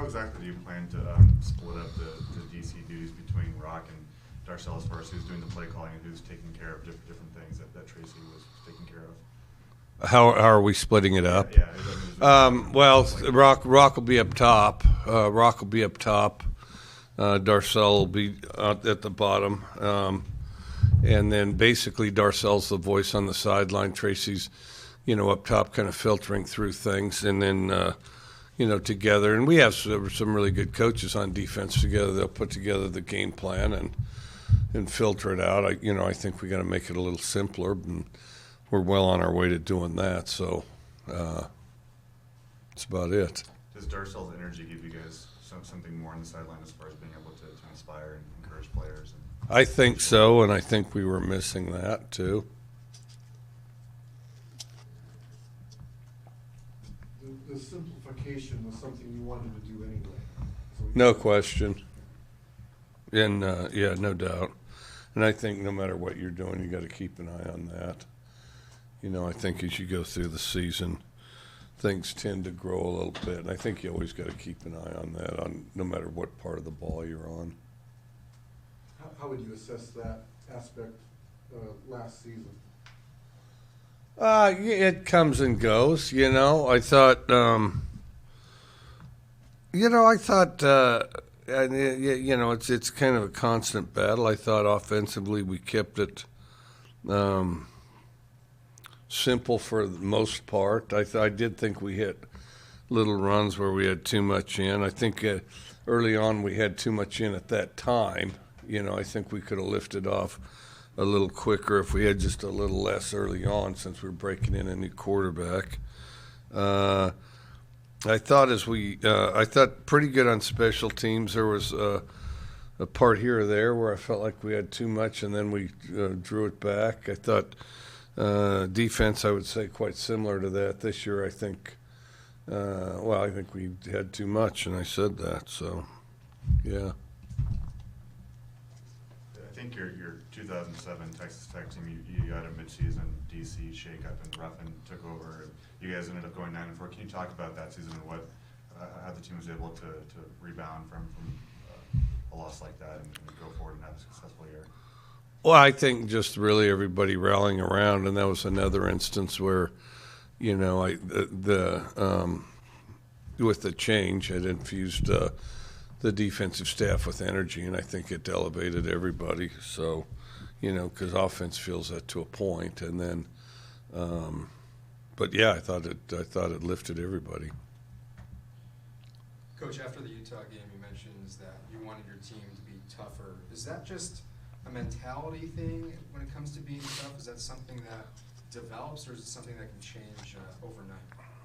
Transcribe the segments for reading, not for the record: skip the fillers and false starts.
how exactly do you plan to split up the DC duties between Rock and Darcel as far as who's doing the play calling and who's taking care of different things that Tracy was taking care of? How are we splitting it up? Well, Rock will be up top. Darcel will be at the bottom. And then basically Darcel's the voice on the sideline. Tracy's, up top kind of filtering through things. And then, together. And we have some really good coaches on defense together. They'll put together the game plan and filter it out. I think we got to make it a little simpler. And we're well on our way to doing that. So that's about it. Does Darcel's energy give you guys something more on the sideline as far as being able to inspire and encourage players? I think so, and I think we were missing that too. The simplification was something you wanted to do anyway. So No question. And no doubt. And I think no matter what you're doing, you got to keep an eye on that. I think as you go through the season, things tend to grow a little bit. And I think you always got to keep an eye on that, no matter what part of the ball you're on. How would you assess that aspect last season? It comes and goes. I thought, it's kind of a constant battle. I thought offensively we kept it simple for the most part. I did think we hit little runs where we had too much in. I think early on we had too much in at that time. I think we could have lifted off a little quicker if we had just a little less early on, since we were breaking in a new quarterback. I thought pretty good on special teams. There was a part here or there where I felt like we had too much, and then we drew it back. I thought defense, I would say, quite similar to that. This year, I think we had too much, and I said that. So, yeah. I think your 2007 Texas Tech team, you got a midseason DC shakeup and Ruffin took over. You guys ended up going 9-4. Can you talk about that season and how the team was able to rebound from a loss like that and go forward and have a successful year? Well, I think just really everybody rallying around, and that was another instance where, with the change, it infused the defensive staff with energy, and I think it elevated everybody. So, because offense feels that to a point, and then, but yeah, I thought it lifted everybody. Coach, after the Utah game, you mentioned that you wanted your team to be tougher. Is that just a mentality thing when it comes to being tough? Is that something that develops, or is it something that can change overnight?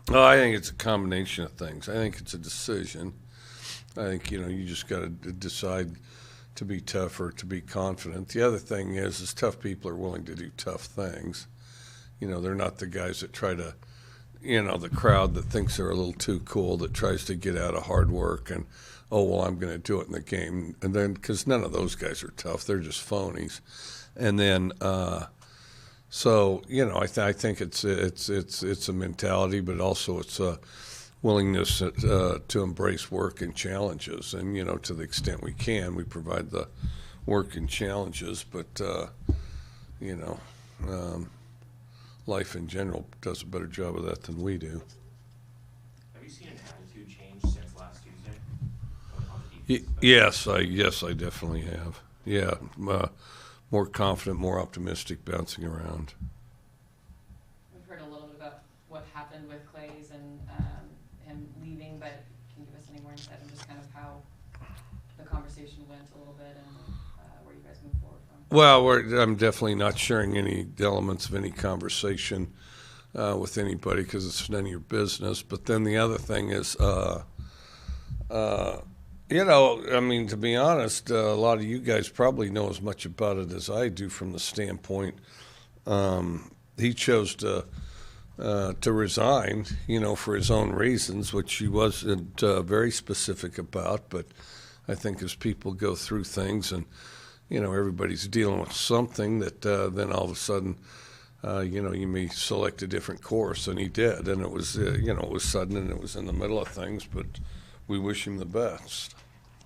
Oh, I think it's a combination of things. I think it's a decision. I think, you just got to decide to be tougher, to be confident. The other thing is tough people are willing to do tough things. They're not the guys that try to, the crowd that thinks they're a little too cool, that tries to get out of hard work and, I'm going to do it in the game. And then, because none of those guys are tough. They're just phonies. And then, I think it's a mentality, but also it's a willingness to embrace work and challenges. And, to the extent we can, we provide the work and challenges. But, life in general does a better job of that than we do. Have you seen an attitude change since last Tuesday? Yes, I definitely have. Yeah, more confident, more optimistic, bouncing around. We've heard a little bit about what happened with Clays and him leaving, but can you give us any more insight on just kind of how the conversation went a little bit and where you guys move forward from? Well, I'm definitely not sharing any elements of any conversation with anybody because it's none of your business. But then the other thing is, to be honest, a lot of you guys probably know as much about it as I do from the standpoint he chose to resign, for his own reasons, which he wasn't very specific about. But I think as people go through things and, everybody's dealing with something that then all of a sudden, you may select a different course, and he did. And it was, it was sudden and it was in the middle of things, but we wish him the best.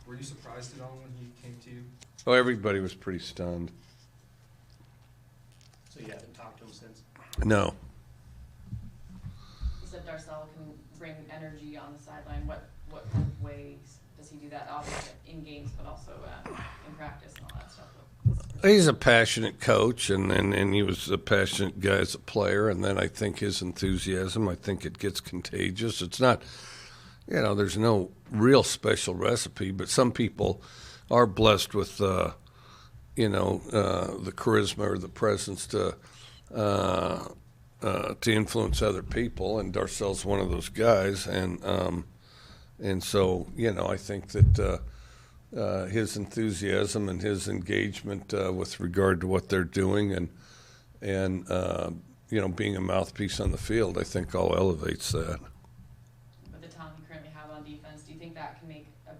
Were you surprised at all when he came to you? Oh, everybody was pretty stunned. So you haven't talked to him since? No. You said Darcel can bring energy on the sideline. What kind of ways does he do that? Obviously in games, but also in practice and all that stuff. He's a passionate coach, and he was a passionate guy as a player. And then I think his enthusiasm, I think it gets contagious. It's not, there's no real special recipe, but some people are blessed with, the charisma or the presence to influence other people. And Darcel's one of those guys, and so I think that. His enthusiasm and his engagement with regard to what they're doing and being a mouthpiece on the field, I think all elevates that. With the talent you currently have on defense, do you think that can make a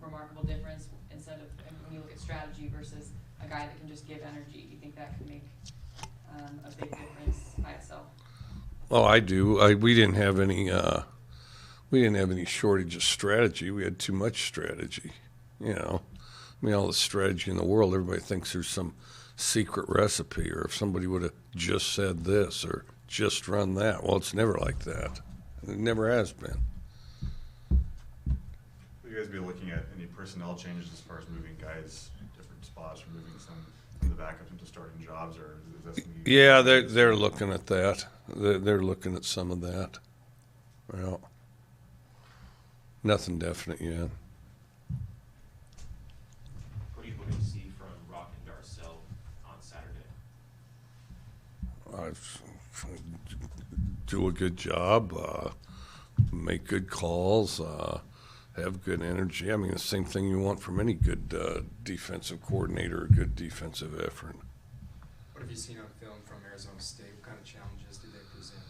remarkable difference instead of when you look at strategy versus a guy that can just give energy? Do you think that can make a big difference by itself? Well, I do. We didn't have any shortage of strategy. We had too much strategy. All the strategy in the world, everybody thinks there's some secret recipe, or if somebody would have just said this or just run that. Well, it's never like that. It never has been. Will you guys be looking at any personnel changes as far as moving guys in different spots, or moving some of the backups into starting jobs, or is that something you? Yeah, they're looking at that. They're looking at some of that. Well, nothing definite yet. What are you hoping to see from Rock and Darcel on Saturday? Do a good job, make good calls, have good energy. I mean, the same thing you want from any good defensive coordinator, a good defensive effort. What have you seen on film from Arizona State? What kind of challenges do they present?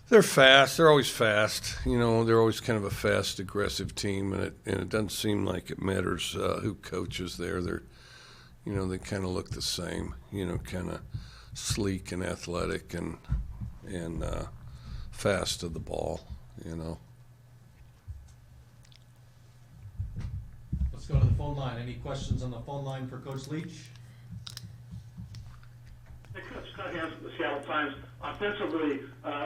They're fast. They're always fast. They're always kind of a fast, aggressive team, and it doesn't seem like it matters who coaches there. They're, they kind of look the same. Kind of sleek and athletic and fast to the ball. Let's go to the phone line. Any questions on the phone line for Coach Leach? Hey, Coach Scott Hansen from the Seattle Times. Offensively,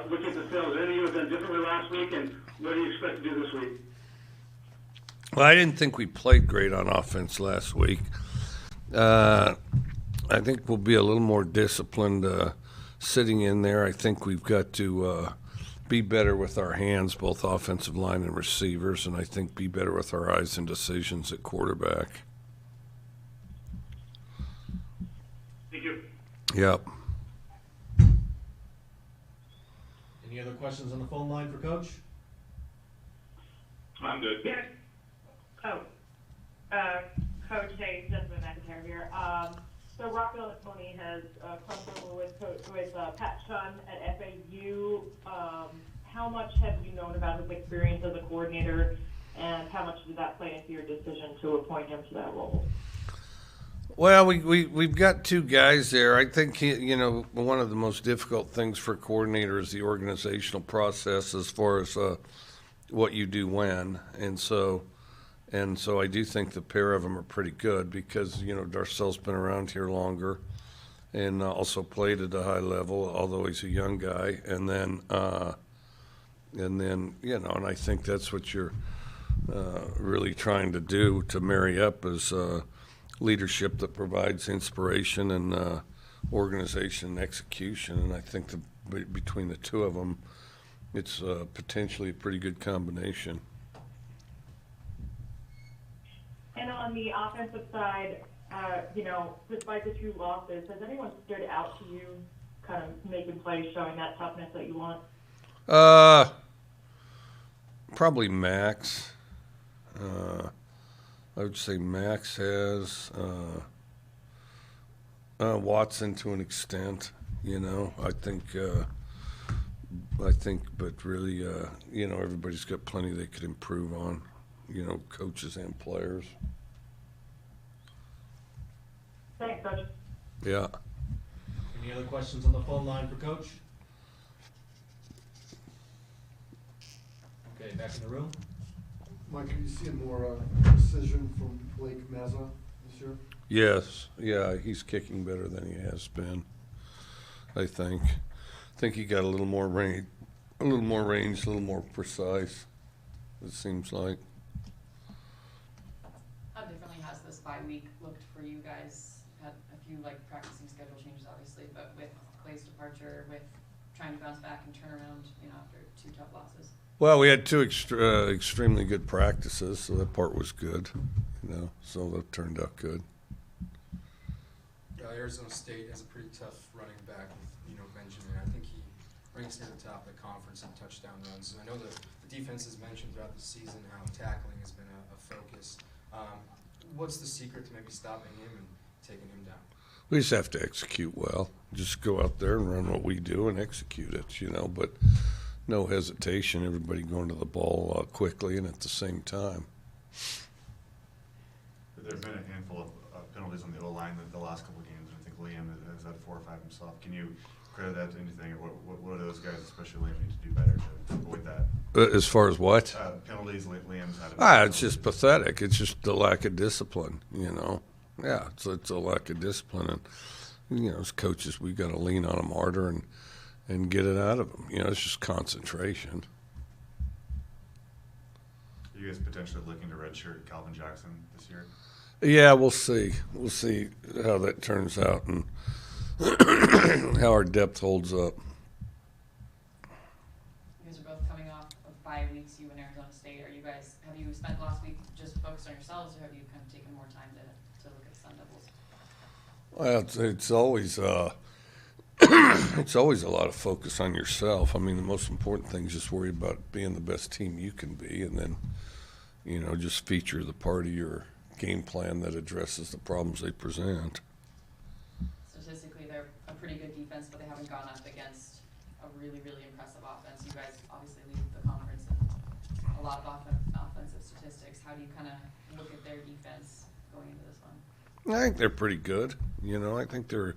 looking at the film, is there anything you have done differently last week, and what do you expect to do this week? Well, I didn't think we played great on offense last week. I think we'll be a little more disciplined sitting in there. I think we've got to be better with our hands, both offensive line and receivers, and I think be better with our eyes and decisions at quarterback. Thank you. Yep. Any other questions on the phone line for Coach? I'm good. Yeah. Coach, hey, Jennifer McIntyre here. So Rocco Tony has crossed over with Pat Chun at FAU. How much have you known about his experience as a coordinator, and how much did that play into your decision to appoint him to that role? Well, we've got two guys there. I think one of the most difficult things for a coordinator is the organizational process as far as what you do when, and so I do think the pair of them are pretty good because Darcel's been around here longer, and also played at a high level, although he's a young guy, and then and I think that's what you're really trying to do to marry up is leadership that provides inspiration and organization and execution. And I think between the two of them, it's potentially a pretty good combination. And on the offensive side, despite the two losses, has anyone stood out to you, kind of making plays, showing that toughness that you want? Probably Max. I would say Max has Watson to an extent. I think, but really, everybody's got plenty they could improve on. Coaches and players. Thanks, Coach. Yeah. Any other questions on the phone line for Coach? Okay, back in the room. Mike, are you seeing more precision from Blake Mazza this year? Yes, yeah, he's kicking better than he has been. I think he got a little more range, a little more precise. It seems like. How differently has this bye week looked for you guys? Had a few like practicing schedule changes, obviously, but with Clay's departure, with trying to bounce back and turn around, after 2 tough losses. Well, we had 2 extremely good practices, so that part was good. So that turned out good. Arizona State has a pretty tough running back with, Benjamin. I think he ranks near the top of the conference in touchdown runs. And I know the defense has mentioned throughout the season how tackling has been a focus. What's the secret to maybe stopping him and taking him down? We just have to execute well. Just go out there and run what we do and execute it, but no hesitation, everybody going to the ball quickly and at the same time. There have been a handful of penalties on the O-line the last couple of games. I think Liam has had 4 or 5 himself. Can you credit that to anything, or what do those guys, especially Liam, need to do better to avoid that? As far as what? Penalties Liam's had. It's just pathetic. It's just the lack of discipline, Yeah, it's a lack of discipline. And, as coaches, we got to lean on them harder and get it out of them. It's just concentration. Are you guys potentially looking to redshirt Calvin Jackson this year? Yeah, we'll see. We'll see how that turns out and how our depth holds up. You guys are both coming off of bye weeks, you and Arizona State. Have you spent last week just focused on yourselves, or have you kind of taken more time to look at the Sun Devils? Well, it's always it's always a lot of focus on yourself. I mean, the most important thing is just worry about being the best team you can be, and then, just feature the part of your game plan that addresses the problems they present. Statistically, they're a pretty good defense, but they haven't gone up against a really, really impressive offense. You guys obviously lead the conference in a lot of offensive statistics. How do you kind of look at their defense going into this one? I think they're pretty good. I think they're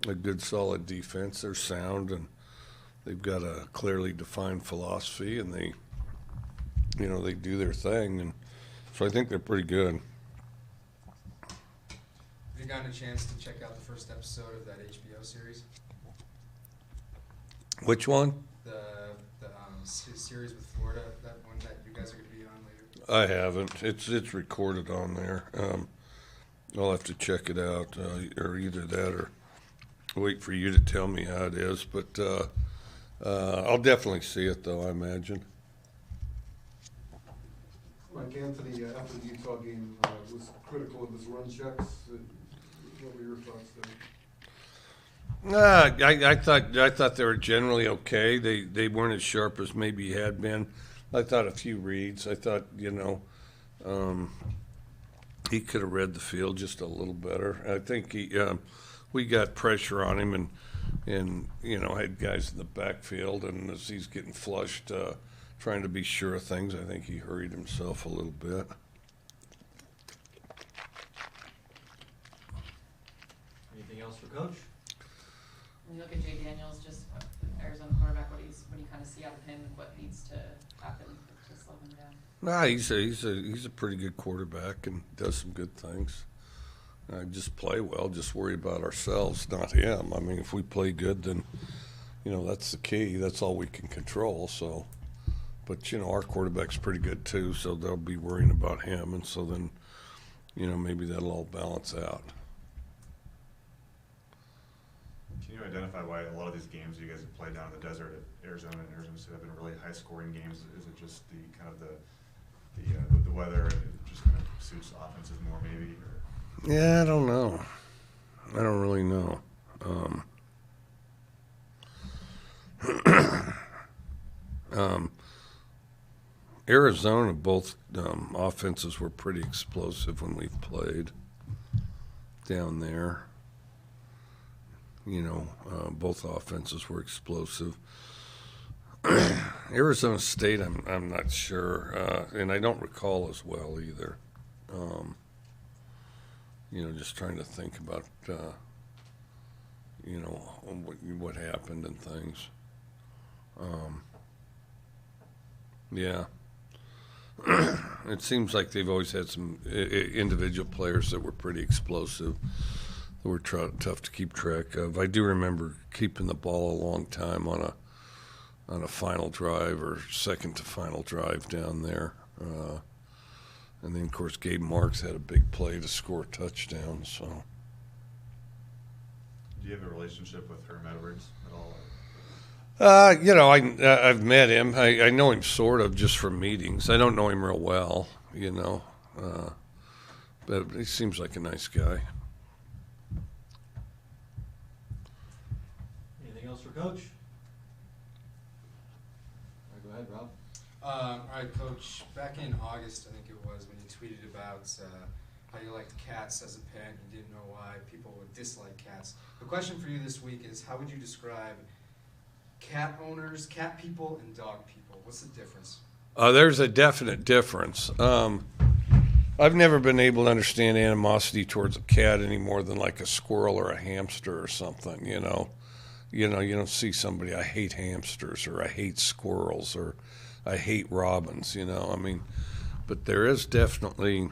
a good, solid defense. They're sound, and they've got a clearly defined philosophy, and they do their thing, and so I think they're pretty good. Have you gotten a chance to check out the first episode of that HBO series? Which one? The series with Florida, that one that you guys are going to be on later? I haven't. It's recorded on there. I'll have to check it out, or either that or wait for you to tell me how it is. But I'll definitely see it, though, I imagine. Mike Anthony, after the Utah game, was critical of his run checks. What were your thoughts there? I thought they were generally okay. They weren't as sharp as maybe he had been. I thought a few reads. I thought he could have read the field just a little better. I think we got pressure on him and had guys in the backfield, and as he's getting flushed, trying to be sure of things, I think he hurried himself a little bit. Anything else for Coach? When you look at Jay Daniels, just Arizona quarterback, what do you kind of see out of him, and what needs to happen to slow him down? Nah, he's a pretty good quarterback and does some good things. Just play well. Just worry about ourselves, not him. I mean, if we play good, then that's the key. That's all we can control. So, but our quarterback's pretty good too. So they'll be worrying about him, and so then maybe that'll all balance out. Can you identify why a lot of these games you guys have played down in the desert at Arizona and Arizona State have been really high-scoring games? Is it just the kind of the weather, and it just kind of suits offenses more, maybe? Or? Yeah, I don't know. I don't really know. Arizona, both offenses were pretty explosive when we played down there. Both offenses were explosive. Arizona State, I'm not sure, and I don't recall as well either. Just trying to think about, what happened and things. Yeah. it seems like they've always had some individual players that were pretty explosive, that were tough to keep track of. I do remember keeping the ball a long time on a final drive or second to final drive down there. And then, of course, Gabe Marks had a big play to score a touchdown. So, Do you have a relationship with Herm Edwards at all? I've met him. I know him sort of just from meetings. I don't know him real well, but he seems like a nice guy. Anything else for Coach? All right, go ahead, Rob. All right, Coach, back in August, I think it was, when you tweeted about how you liked cats as a pet and you didn't know why people would dislike cats. The question for you this week is, how would you describe cat owners, cat people, and dog people? What's the difference? There's a definite difference. I've never been able to understand animosity towards a cat any more than like a squirrel or a hamster or something, you don't see somebody, I hate hamsters or I hate squirrels or I hate robins, but there is definitely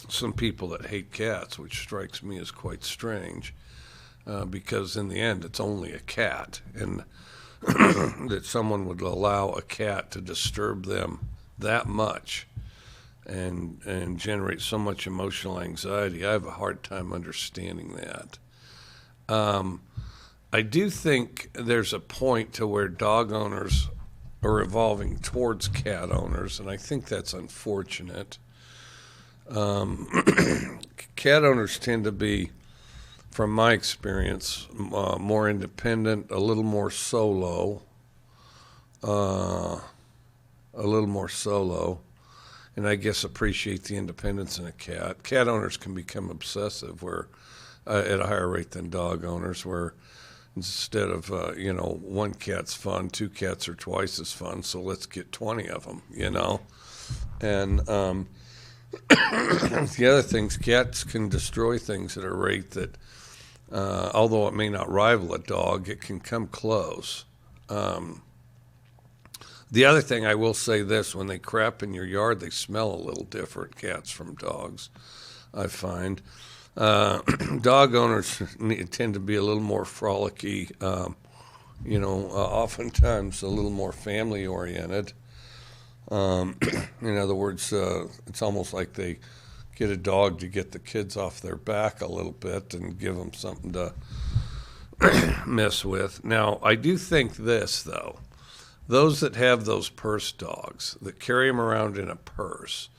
some people that hate cats, which strikes me as quite strange, because in the end it's only a cat, and that someone would allow a cat to disturb them that much and generate so much emotional anxiety. I have a hard time understanding that. I do think there's a point to where dog owners are evolving towards cat owners, and I think that's unfortunate. Cat owners tend to be, from my experience, more independent, a little more solo, and I guess appreciate the independence in a cat. Cat owners can become obsessive where at a higher rate than dog owners, where instead of, one cat's fun, two cats are twice as fun, so let's get 20 of them, And the other things, cats can destroy things at a rate that, although it may not rival a dog, it can come close. The other thing, I will say this, when they crap in your yard, they smell a little different, cats from dogs, I find. Dog owners tend to be a little more frolicky, oftentimes a little more family-oriented. In other words, it's almost like they get a dog to get the kids off their back a little bit and give them something to mess with. Now, I do think this, though. Those that have those purse dogs, that carry them around in a purse,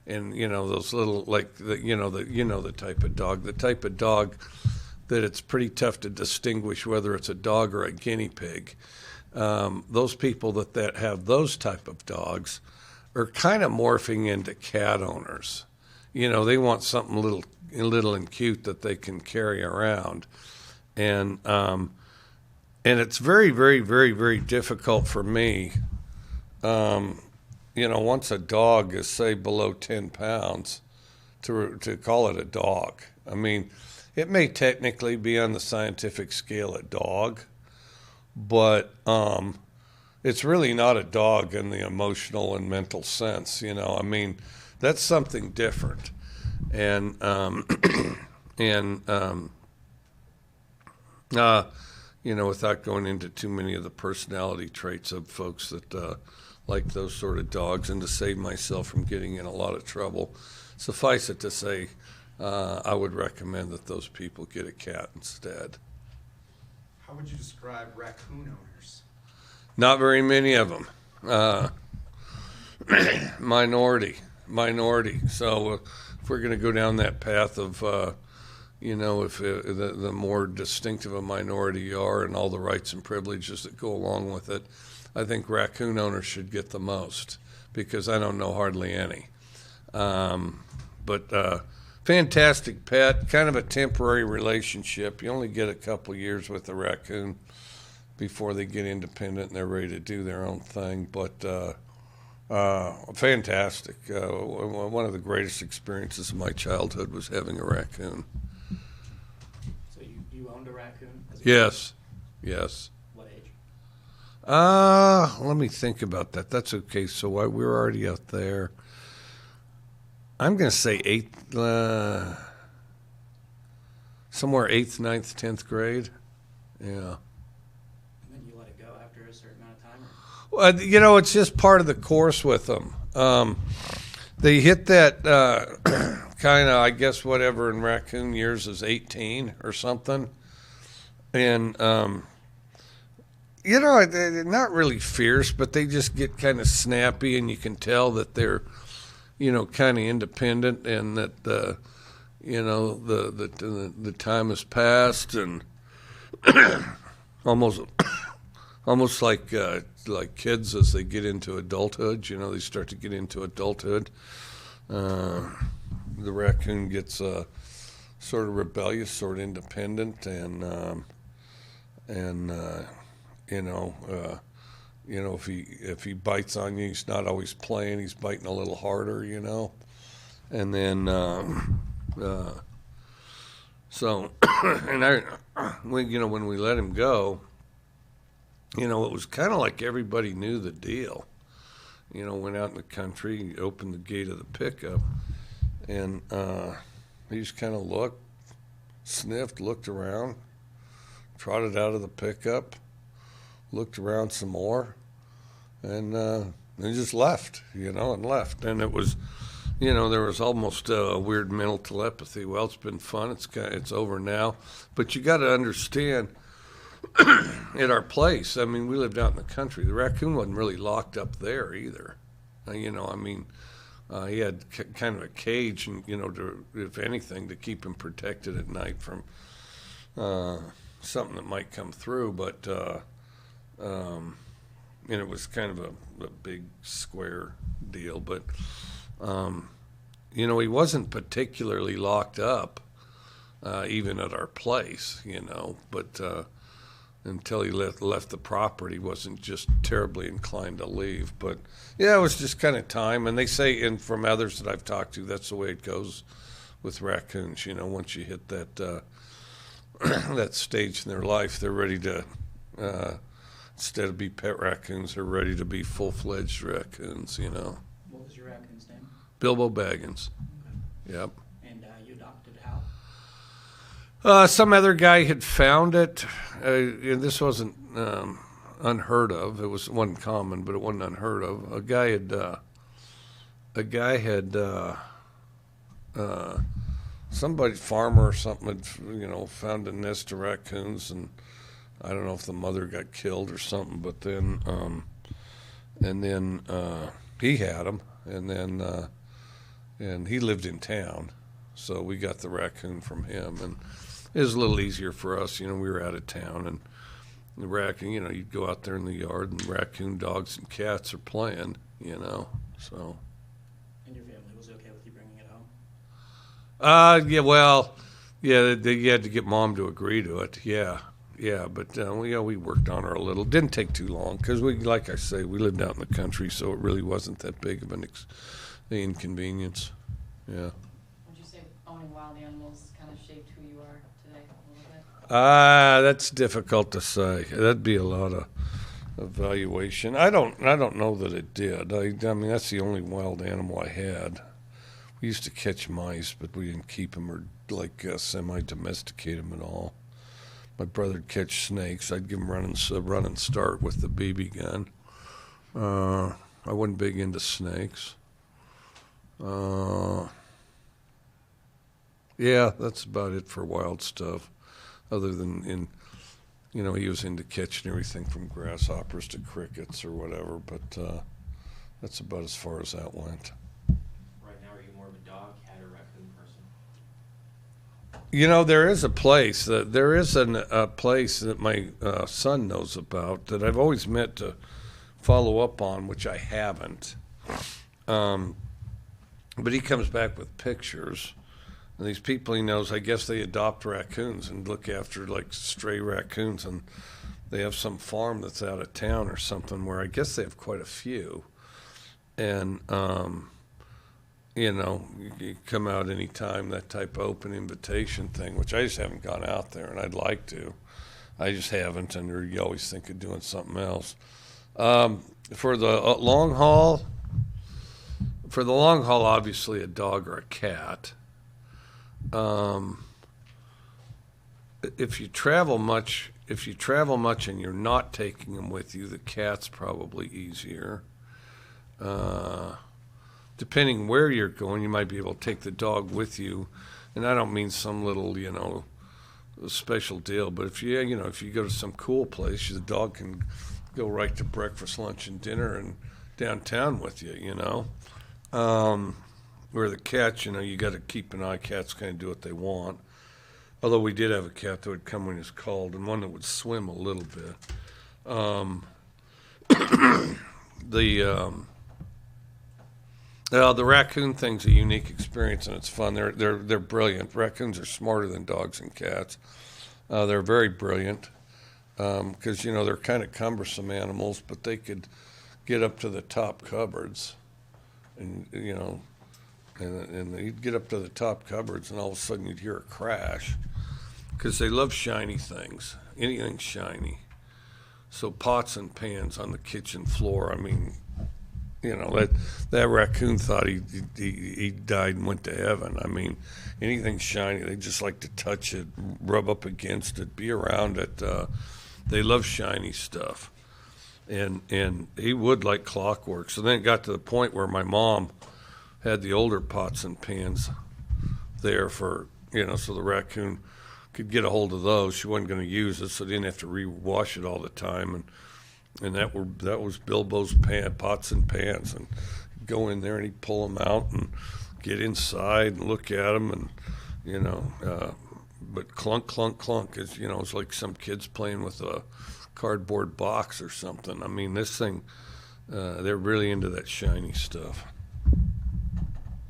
and, those little, like, the type of dog that it's pretty tough to distinguish whether it's a dog or a guinea pig. Those people that have those type of dogs are kind of morphing into cat owners. They want something little and cute that they can carry around. And it's very, very, very, very difficult for me, once a dog is, say, below 10 pounds, to call it a dog. I mean, it may technically be on the scientific scale a dog, but it's really not a dog in the emotional and mental sense. I mean, that's something different. And without going into too many of the personality traits of folks that like those sort of dogs, and to save myself from getting in a lot of trouble, suffice it to say, I would recommend that those people get a cat instead. How would you describe raccoon owners? Not very many of them. Minority. So if we're going to go down that path of, if the more distinctive a minority you are and all the rights and privileges that go along with it, I think raccoon owners should get the most, because I don't know hardly any. But fantastic pet, kind of a temporary relationship. You only get a couple years with a raccoon before they get independent and they're ready to do their own thing. But fantastic. One of the greatest experiences of my childhood was having a raccoon. So you owned a raccoon? Yes. What age? Let me think about that. That's okay. So we were already out there. I'm going to say somewhere 8th, 9th, 10th grade. Yeah. And then you let it go after a certain amount of time? Or? Well, you know, it's just part of the course with them. They hit that kind of, I guess, whatever in raccoon years is 18 or something. And, you know, they're not really fierce, but they just get kind of snappy, and you can tell that they're, you know, kind of independent, and that, you know, the time has passed, and almost like kids as they get into adulthood. You know, they start to get into adulthood. The raccoon gets sort of rebellious, sort of independent, and you know, if he bites on you, he's not always playing. He's biting a little harder, you know, and then so and when we let him go, you know, it was kind of like everybody knew the deal. You know, went out in the country, opened the gate of the pickup, and he just kind of looked, sniffed, looked around, trotted out of the pickup, looked around some more, and just left, you know, and left. And it was, you know, there was almost a weird mental telepathy. Well, it's been fun. It's over now. But you got to understand, at our place, I mean, we lived out in the country. The raccoon wasn't really locked up there either. You know, I mean, he had kind of a cage, and, you know, if anything, to keep him protected at night from something that might come through. But and it was kind of a big square deal. But you know, he wasn't particularly locked up, even at our place, you know, but until he left the property, wasn't just terribly inclined to leave. But yeah, it was just kind of time. And they say, and from others that I've talked to, that's the way it goes with raccoons. You know, once you hit that that stage in their life, they're ready to, instead of be pet raccoons, they're ready to be full-fledged raccoons, you know. What was your raccoon's name? Bilbo Baggins. Okay. Yep. And you adopted how? Some other guy had found it. And this wasn't unheard of. It wasn't common, but it wasn't unheard of. A guy had somebody, farmer or something, had, you know, found a nest of raccoons, and I don't know if the mother got killed or something. But then, he had them, and he lived in town, so we got the raccoon from him, and it was a little easier for us. You know, we were out of town, and the raccoon, you know, you'd go out there in the yard, and raccoon dogs and cats are playing, you know, so. And your family was okay with you bringing it home? Yeah, well, yeah, you had to get Mom to agree to it, yeah, but we worked on her a little. Didn't take too long, because like I say, we lived out in the country, so it really wasn't that big of an inconvenience, yeah. Would you say owning wild animals kind of shaped who you are today a little bit? That's difficult to say. That'd be a lot of evaluation. I don't know that it did. I mean, that's the only wild animal I had. We used to catch mice, but we didn't keep them or semi-domesticate them at all. My brother'd catch snakes. I'd give him run and start with the BB gun. I wasn't big into snakes. Yeah, that's about it for wild stuff. Other than you know, he was into catching everything from grasshoppers to crickets or whatever, but that's about as far as that went. Right now, are you more of a dog, cat, or raccoon person? You know, there is a place a place that my son knows about that I've always meant to follow up on, which I haven't. But he comes back with pictures. And these people he knows, I guess they adopt raccoons and look after like stray raccoons, and they have some farm that's out of town or something where I guess they have quite a few. And, you know, you come out anytime, that type of open invitation thing, which I just haven't gone out there, and I'd like to. I just haven't, and you always think of doing something else. For the long haul, for the long haul, obviously a dog or a cat. If you travel much and you're not taking them with you, the cat's probably easier. Depending where you're going, you might be able to take the dog with you. And I don't mean some little, special deal, but if you go to some cool place, the dog can go right to breakfast, lunch, and dinner and downtown with you, Where the cats, you got to keep an eye. Cats kind of do what they want. Although we did have a cat that would come when it's cold, and one that would swim a little bit. The raccoon thing's a unique experience, and it's fun. They're brilliant. Raccoons are smarter than dogs and cats. They're very brilliant because they're kind of cumbersome animals, but they could get up to the top cupboards, and and you'd get up to the top cupboards, and all of a sudden you'd hear a crash because they love shiny things, anything shiny. So pots and pans on the kitchen floor. I mean, that raccoon thought he died and went to heaven. I mean, anything shiny, they just like to touch it, rub up against it, be around it. They love shiny stuff. And he would like clockwork. So then it got to the point where my mom had the older pots and pans there for, so the raccoon could get a hold of those. She wasn't going to use it, so they didn't have to rewash it all the time. And that was Bilbo's pots and pans. And he'd go in there and he'd pull them out and get inside and look at them. And, but clunk, clunk, clunk is, it's like some kids playing with a cardboard box or something. I mean, this thing, they're really into that shiny stuff.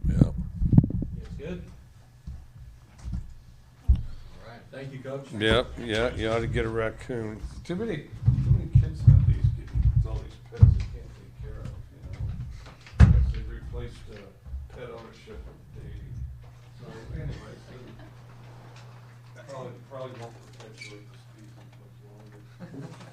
Yeah. That's good. All right, thank you, Coach. Yeah, you ought to get a raccoon. Too many kids have these, getting all these pets they can't take care of, I guess they replaced pet ownership with dating. So anyway, probably won't perpetuate the species much longer.